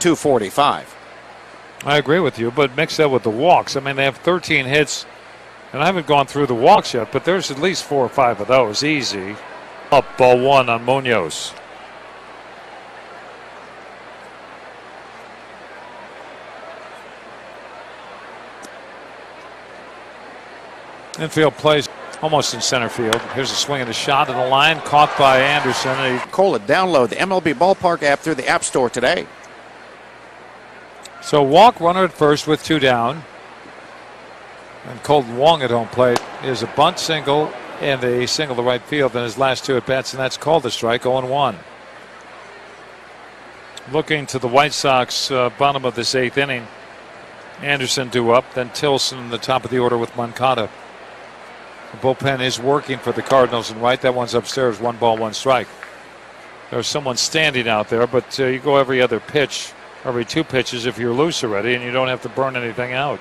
245. I agree with you, but mix that with the walks. I mean, they have 13 hits, and I haven't gone through the walks yet, but there's at least 4 or 5 of those. Easy. Up, ball 1 on Munoz. Infield plays almost in center field. Here's a swing and a shot in the line, caught by Anderson. And Cole, download the MLB Ballpark app through the App Store today. So walk, runner at first with 2 down. And Colton Wong at home plate is a bunt single and a single to right field in his last 2 at bats, and that's called a strike. 0-1. Looking to the White Sox, bottom of this 8th inning. Anderson due up, then Tilson in the top of the order with Moncada. The bullpen is working for the Cardinals, and right, that one's upstairs. 1 ball, 1 strike. There's someone standing out there, but you go every other pitch, every 2 pitches if you're loose already, and you don't have to burn anything out.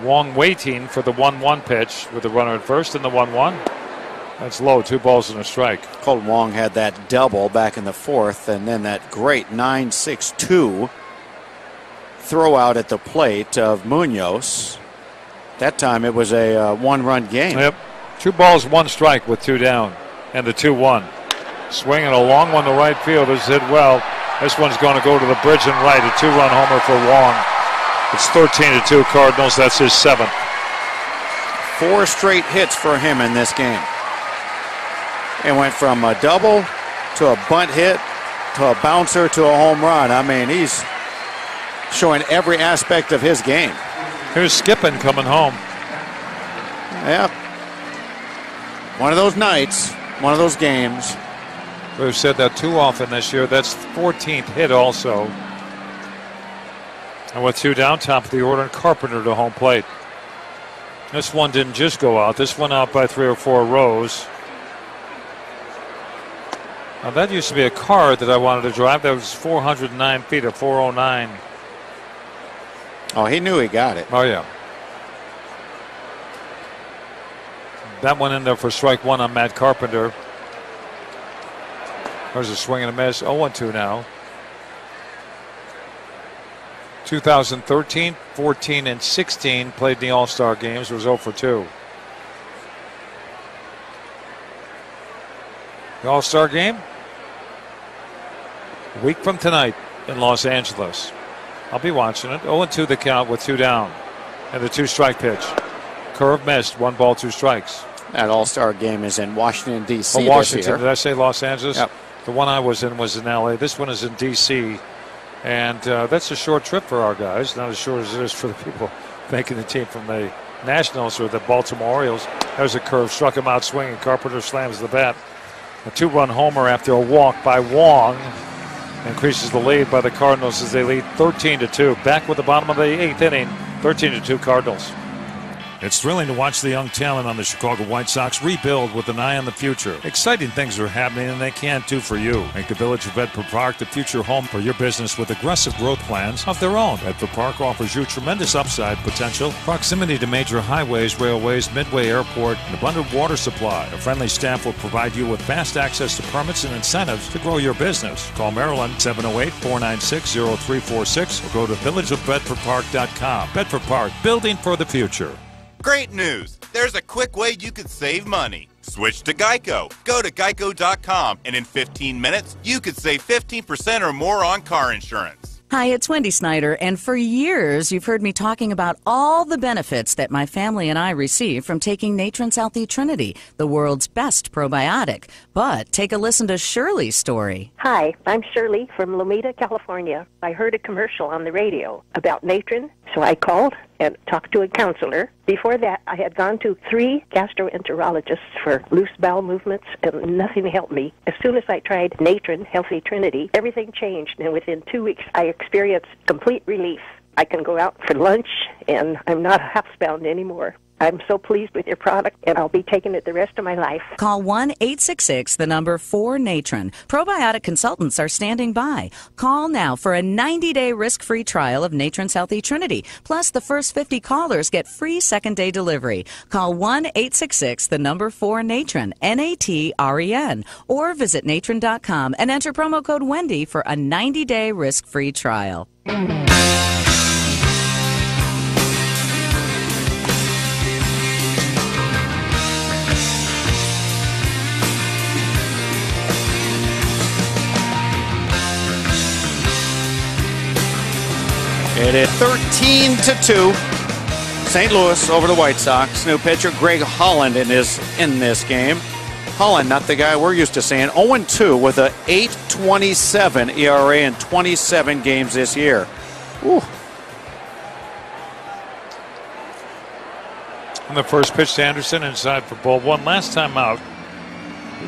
Wong waiting for the 1-1 pitch with the runner at first and the 1-1. That's low, 2 balls and a strike. Colton Wong had that double back in the 4th, and then that great 9-6-2 throw out at the plate of Munoz. That time it was a 1-run game. Yep. 2 balls, 1 strike with 2 down, and the 2-1. Swinging a long one to right field is hit well. This one's going to go to the bridge and right. A 2-run homer for Wong. It's 13-2 Cardinals. That's his 7th. 4 straight hits for him in this game. It went from a double to a bunt hit to a bouncer to a home run. I mean, he's showing every aspect of his game. Here's Skippin coming home. Yeah. One of those nights, one of those games. We've said that too often this year. That's 14th hit also. And with 2 down, top of the order, and Carpenter to home plate. This one didn't just go out. This went out by 3 or 4 rows. Now that used to be a car that I wanted to drive. That was 409 feet, or 409. Oh, he knew he got it. Oh, yeah. That went in there for strike 1 on Matt Carpenter. There's a swing and a miss. 0-2 now. 2013, 14, and 16 played in the All-Star games. Was 0-2. The All-Star game? A week from tonight in Los Angeles. I'll be watching it. 0-2 the count with 2 down. And the 2-strike pitch. Curve missed. 1 ball, 2 strikes. That All-Star game is in Washington, D.C. Washington. This year. Did I say Los Angeles? Yep. The one I was in L.A. This one is in D.C. And that's a short trip for our guys. Not as short as it is for the people making the team from the Nationals or the Baltimore Orioles. There's a curve. Struck him out swinging. Carpenter slams the bat. A 2-run homer after a walk by Wong increases the lead by the Cardinals as they lead 13-2. Back with the bottom of the 8th inning. 13-2 Cardinals. It's thrilling to watch the young talent on the Chicago White Sox rebuild with an eye on the future. Exciting things are happening, and they can too for you. Make the Village of Bedford Park the future home for your business with aggressive growth plans of their own. Bedford Park offers you tremendous upside potential, proximity to major highways, railways, Midway Airport, and abundant water supply. A friendly staff will provide you with fast access to permits and incentives to grow your business. Call Maryland 708-496-0346 or go to villageofbedfordpark.com. Bedford Park, building for the future. Great news! There's a quick way you can save money. Switch to Geico. Go to geico.com, and in 15 minutes, you could save 15% or more on car insurance. Hi, it's Wendy Snyder, and for years you've heard me talking about all the benefits that my family and I receive from taking Natron's Healthy Trinity, the world's best probiotic. But take a listen to Shirley's story. Hi, I'm Shirley from Lomita, California. I heard a commercial on the radio about Natron, so I called and talked to a counselor. Before that, I had gone to 3 gastroenterologists for loose bowel movements, and nothing helped me. As soon as I tried Natron Healthy Trinity, everything changed, and within 2 weeks, I experienced complete relief. I can go out for lunch, and I'm not housebound anymore. I'm so pleased with your product, and I'll be taking it the rest of my life. Call 1-866, the number 4-NATRON. Probiotic consultants are standing by. Call now for a 90-day risk-free trial of Natron's Healthy Trinity. Plus, the first 50 callers get free second-day delivery. Call 1-866, the number 4-NATRON, N-A-T-R-E-N, or visit natron.com and enter promo code Wendy for a 90-day risk-free trial. It is 13-2. St. Louis over the White Sox. New pitcher Greg Holland in this game. Holland, not the guy we're used to seeing. 0-2 with a 8.27 ERA in 27 games this year. Ooh. And the first pitch to Anderson inside for ball one. Last time out,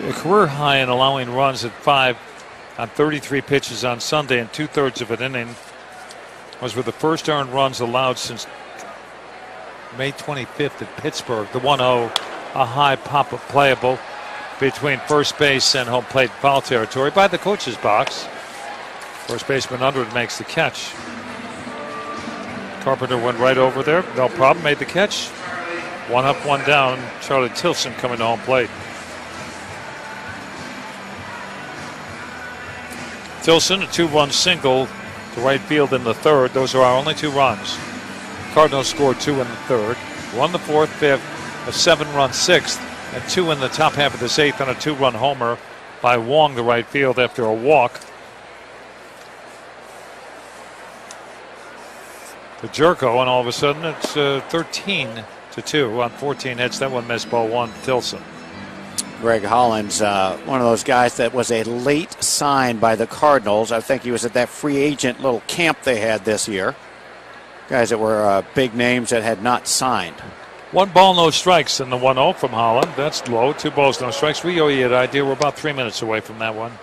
a career high in allowing runs at 5 on 33 pitches on Sunday and 2/3 of an inning. Was with the first earned runs allowed since May 25th at Pittsburgh. The 1-0, a high pop-up playable between first base and home plate foul territory by the coach's box. First baseman Underwood makes the catch. Carpenter went right over there, no problem, made the catch. 1 up, 1 down. Charlie Tilson coming to home plate. Tilson, a 2-run single to right field in the third. Those are our only 2 runs. Cardinals scored 2 in the third, 1 the fourth, fifth, a 7-run sixth, and 2 in the top half of this eighth on a 2-run homer by Wong to right field after a walk. To Jerko, and all of a sudden it's 13-2 on 14 hits. That one missed, ball 1, Tilson. Greg Holland's one of those guys that was a late sign by the Cardinals. I think he was at that free agent little camp they had this year. Guys that were big names that had not signed. 1 ball, no strikes in the 1-0 from Holland. That's low. 2 balls, no strikes. We owe you an idea. We're about 3 minutes away from that one.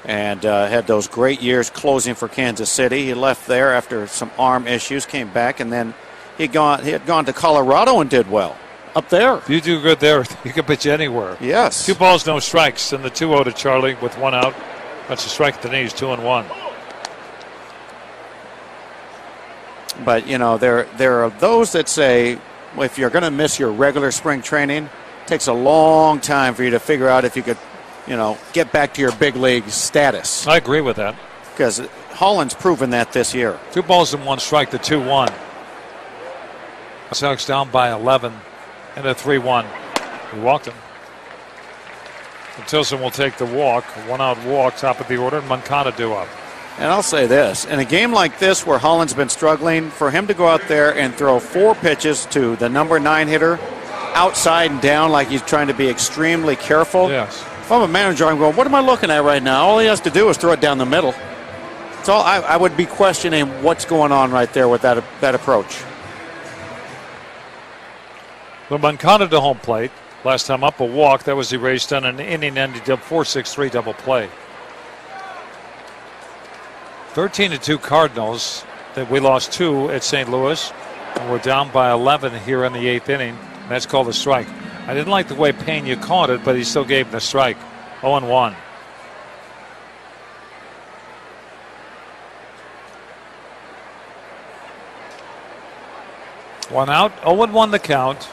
And had those great years closing for Kansas City. He left there after some arm issues, came back, and then he had gone to Colorado and did well up there. If you do good there, you can pitch anywhere. Yes. 2 balls, no strikes, and the 2-0 to Charlie with 1 out. That's a strike at the knees, 2-1. But you know, there are those that say, well, if you're going to miss your regular spring training, it takes a long time for you to figure out if you could, you know, get back to your big league status. I agree with that. Because Holland's proven that this year. 2 balls and 1 strike to 2-1. Sox down by 11 and a 3-1. We walked him. And Tilson will take the walk. 1 out walk, top of the order, and Moncada due up. And I'll say this, in a game like this where Holland's been struggling, for him to go out there and throw 4 pitches to the number 9 hitter, outside and down like he's trying to be extremely careful. Yes. If I'm a manager, I'm going, what am I looking at right now? All he has to do is throw it down the middle. So I would be questioning what's going on right there with that approach. The Moncada to home plate. Last time up, a walk. That was erased on an inning-ending 4-6-3 double play. 13-2 Cardinals. That we lost 2 at St. Louis. And we're down by 11 here in the 8th inning. And that's called a strike. I didn't like the way Pena caught it, but he still gave him the strike. 0-1. One out, 0-1 the count.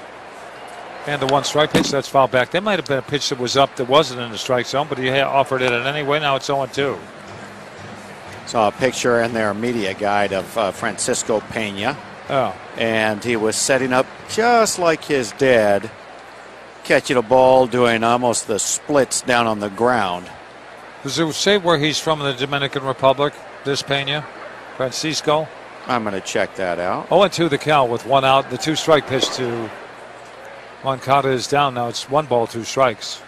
And the 1 strike pitch, that's fouled back. That might have been a pitch that was up that wasn't in the strike zone, but he offered it in anyway. Now it's 0-2. Saw a picture in their media guide of Francisco Pena. Oh. And he was setting up just like his dad, catching a ball, doing almost the splits down on the ground. Does it say where he's from in the Dominican Republic, this Pena? Francisco? I'm going to check that out. 0-2 the count with 1 out. The 2 strike pitch to Moncada is down now. It's 1 ball, 2 strikes.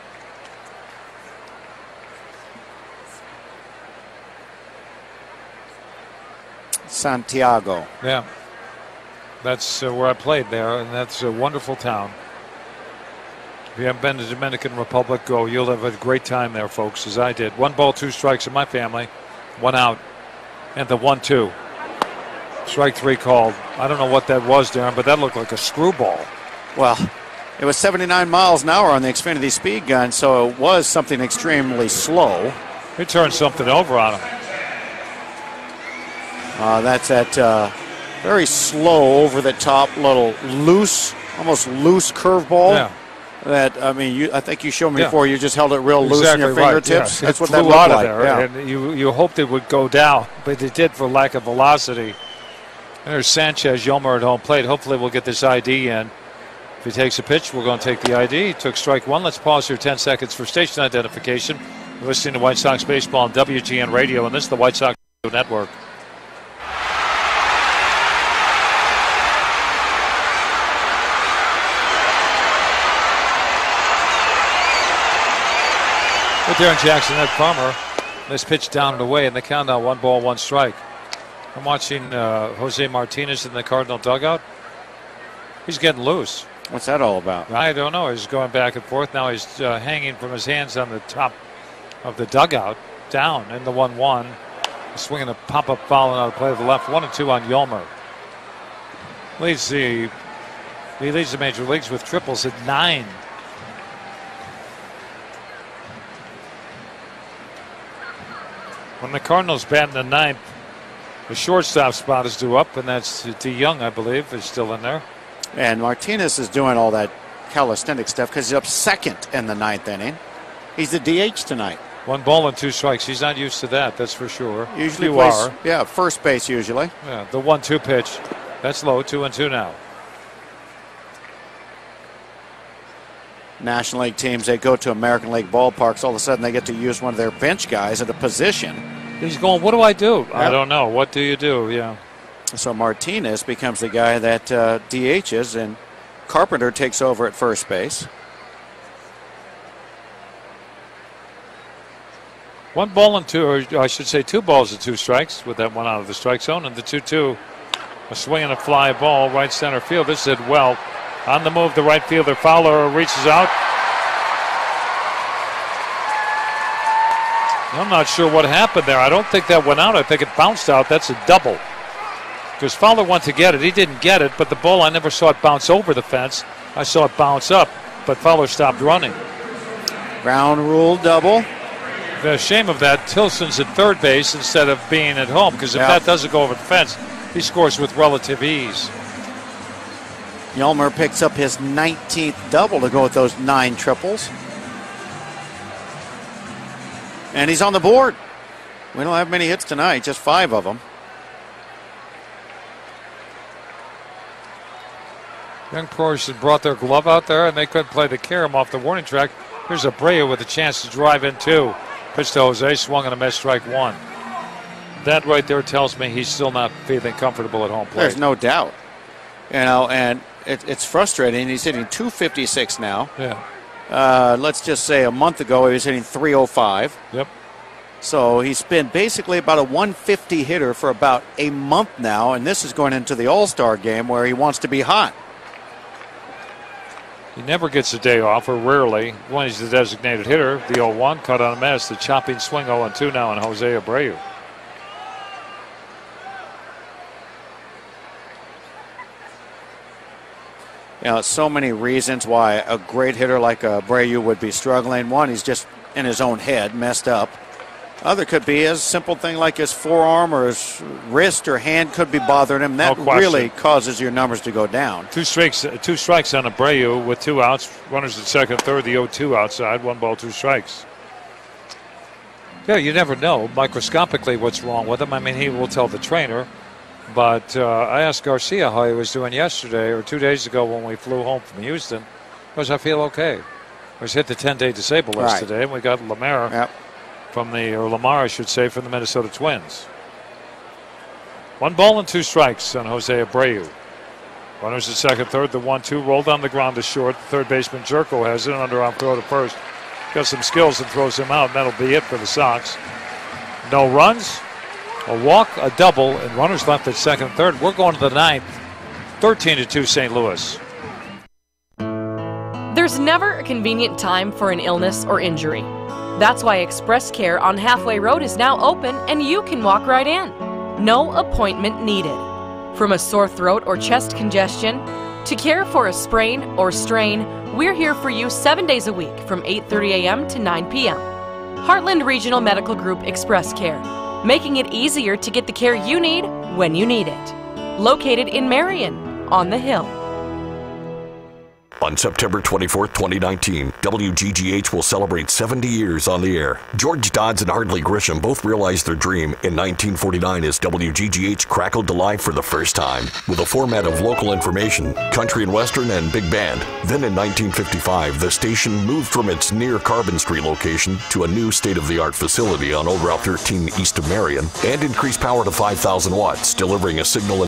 Santiago. Yeah. That's where I played there, and that's a wonderful town. If you haven't been to the Dominican Republic, go. You'll have a great time there, folks, as I did. 1 ball, 2 strikes in my family. 1 out. And the 1-2. Strike 3 called. I don't know what that was, Darren, but that looked like a screwball. Well, it was 79 miles an hour on the Xfinity speed gun, so it was something extremely slow. He turned something over on him. That's that very slow, over the top, little loose, almost loose curveball. Yeah. That, I mean, I think you showed me before. You just held it real loose in your fingertips. Yeah. That's what flew that looked out of like. there, Yeah. and you hoped it would go down, but it did for lack of velocity. And there's Sanchez, Yolmer at home plate. Hopefully we'll get this ID in. If he takes a pitch, we're going to take the ID. He took strike one. Let's pause here 10 seconds for station identification. You're listening to White Sox Baseball on WGN Radio, and this is the White Sox Network. With Darren Jackson, Ed Farmer. This pitch down and away, and the count now 1 ball, 1 strike. I'm watching Jose Martinez in the Cardinal dugout. He's getting loose. What's that all about? I don't know. He's going back and forth. Now he's hanging from his hands on the top of the dugout, down in the 1-1. Swinging a pop-up foul out of play to the left. 1-2 on Yolmer. He leads the major leagues with triples at 9. When the Cardinals bat in the 9th, the shortstop spot is due up, and that's DeYoung, I believe, is still in there. And Martinez is doing all that calisthenic stuff because he's up second in the 9th inning. He's the DH tonight. 1 ball and 2 strikes. He's not used to that, that's for sure. Usually you plays, are. Yeah, first base usually. Yeah, the 1-2 pitch. That's low, 2-2 now. National League teams, they go to American League ballparks, all of a sudden they get to use one of their bench guys at a position. He's going, what do I do? Yep. I don't know. What do you do? Yeah. So Martinez becomes the guy that DHs, and Carpenter takes over at first base. 1 ball and 2, or I should say 2 balls and 2 strikes with that one out of the strike zone. And the 2-2, a swing and a fly ball, right center field. This is well. On the move, the right fielder Fowler reaches out. I'm not sure what happened there. I don't think that went out. I think it bounced out. That's a double. Because Fowler went to get it. He didn't get it, but the ball, I never saw it bounce over the fence. I saw it bounce up, but Fowler stopped running. Ground rule double. The shame of that, Tilson's at third base instead of being at home, because if that doesn't go over the fence, he scores with relative ease. Yolmer picks up his 19th double to go with those 9 triples. And he's on the board. We don't have many hits tonight, just 5 of them. Young pros had brought their glove out there, and they couldn't play the carom off the warning track. Here's Abreu with a chance to drive in 2. Pitch to Jose, swung and a miss, strike 1. That right there tells me he's still not feeling comfortable at home plate. There's no doubt. You know, and it's frustrating. He's hitting 256 now. Yeah. Let's just say a month ago he was hitting 305. Yep. So he's been basically about a 150 hitter for about a month now, and this is going into the All-Star game where he wants to be hot. He never gets a day off, or rarely, when he's the designated hitter. The 0-1, cut on a miss. The chopping swing 0-2 now on Jose Abreu. You know, so many reasons why a great hitter like Abreu would be struggling. One, he's just in his own head, messed up. Other could be a simple thing like his forearm or his wrist or hand could be bothering him. That really causes your numbers to go down. 2 strikes on Abreu with 2 outs. Runners at second, third, the 0-2 outside. 1 ball, 2 strikes. Yeah, you never know microscopically what's wrong with him. I mean, he will tell the trainer. But I asked Garcia how he was doing yesterday or 2 days ago when we flew home from Houston. Because I feel okay. I was hit the 10-day disabled list today, and we got Lamar Lamar, I should say, from the Minnesota Twins. 1 ball and 2 strikes on Jose Abreu. Runners at second, third, the 1-2 rolled on the ground to short. The third baseman Jerko has it, underarm throw to first. Got some skills and throws him out, and that'll be it for the Sox. No runs. A walk, a double, and runners left at second and third. We're going to the 9th. 13-2 St. Louis. There's never a convenient time for an illness or injury. That's why Express Care on Halfway Road is now open and you can walk right in. No appointment needed. From a sore throat or chest congestion To care for a sprain or strain, we're here for you 7 days a week from 8:30 a.m. to 9 p.m. Heartland Regional Medical Group Express Care, making it easier to get the care you need when you need it. Located in Marion, on the Hill. On September 24, 2019, WGGH will celebrate 70 years on the air. George Dodds and Hardly Grisham both realized their dream in 1949 as WGGH crackled to life for the first time, with a format of local information, country and western, and big band. Then in 1955, the station moved from its near Carbon Street location to a new state-of-the-art facility on Old Route 13 east of Marion, and increased power to 5,000 watts, delivering a signal